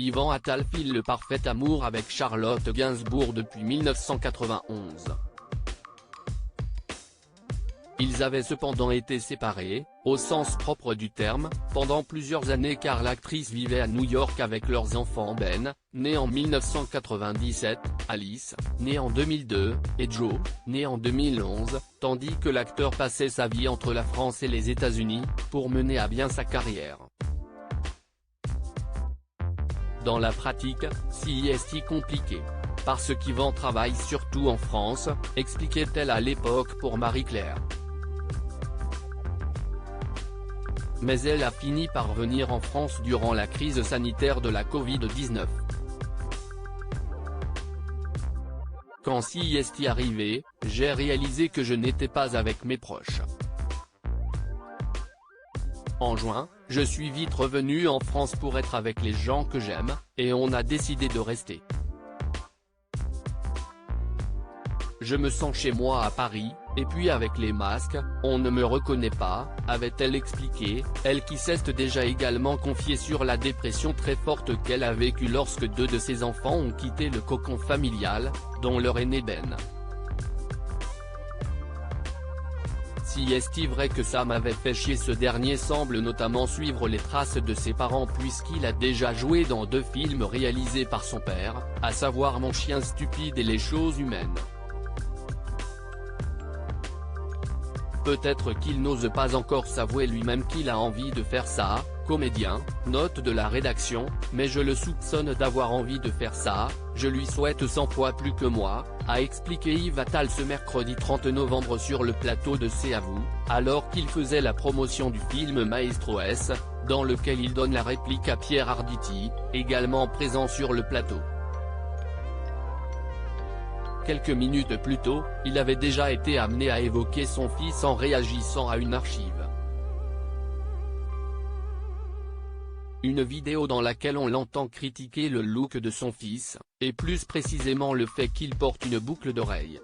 Yvan Attal file le parfait amour avec Charlotte Gainsbourg depuis 1991. Ils avaient cependant été séparés, au sens propre du terme, pendant plusieurs années car l'actrice vivait à New York avec leurs enfants Ben, né en 1997, Alice, né en 2002, et Joe, né en 2011, tandis que l'acteur passait sa vie entre la France et les États-Unis, pour mener à bien sa carrière. Dans la pratique, c'est compliqué. Parce qu'Yvan travaille surtout en France, expliquait-elle à l'époque pour Marie-Claire. Mais elle a fini par venir en France durant la crise sanitaire de la Covid-19. Quand c'est arrivé, j'ai réalisé que je n'étais pas avec mes proches. En juin, je suis vite revenu en France pour être avec les gens que j'aime, et on a décidé de rester. Je me sens chez moi à Paris, et puis avec les masques, on ne me reconnaît pas, avait-elle expliqué, elle qui s'est déjà également confiée sur la dépression très forte qu'elle a vécue lorsque 2 de ses enfants ont quitté le cocon familial, dont leur aîné Ben. Si est vrai que ça m'avait fait chier, ce dernier semble notamment suivre les traces de ses parents puisqu'il a déjà joué dans 2 films réalisés par son père, à savoir Mon chien stupide et Les choses humaines. Peut-être qu'il n'ose pas encore s'avouer lui-même qu'il a envie de faire ça, comédien, note de la rédaction, mais je le soupçonne d'avoir envie de faire ça, je lui souhaite 100 fois plus que moi, a expliqué Yvan Attal ce mercredi 30 novembre sur le plateau de C'est à vous, alors qu'il faisait la promotion du film Maestro S, dans lequel il donne la réplique à Pierre Arditi, également présent sur le plateau. Quelques minutes plus tôt, il avait déjà été amené à évoquer son fils en réagissant à une archive. Une vidéo dans laquelle on l'entend critiquer le look de son fils, et plus précisément le fait qu'il porte une boucle d'oreille.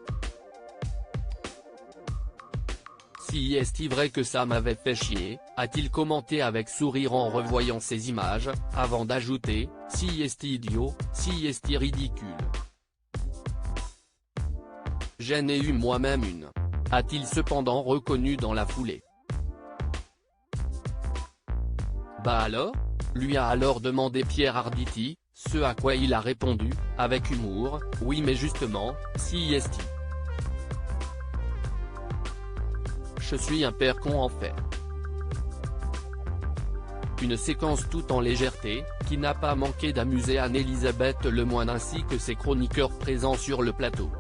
Si est vrai que ça m'avait fait chier, a-t-il commenté avec sourire en revoyant ces images, avant d'ajouter, si est idiot, si est ridicule. J'en ai eu moi-même une. A-t-il cependant reconnu dans la foulée. Bah alors ? Lui a alors demandé Pierre Arditi, ce à quoi il a répondu, avec humour, oui mais justement, si est. Je suis un père con en fait. Une séquence tout en légèreté, qui n'a pas manqué d'amuser Anne-Elisabeth Lemoine ainsi que ses chroniqueurs présents sur le plateau.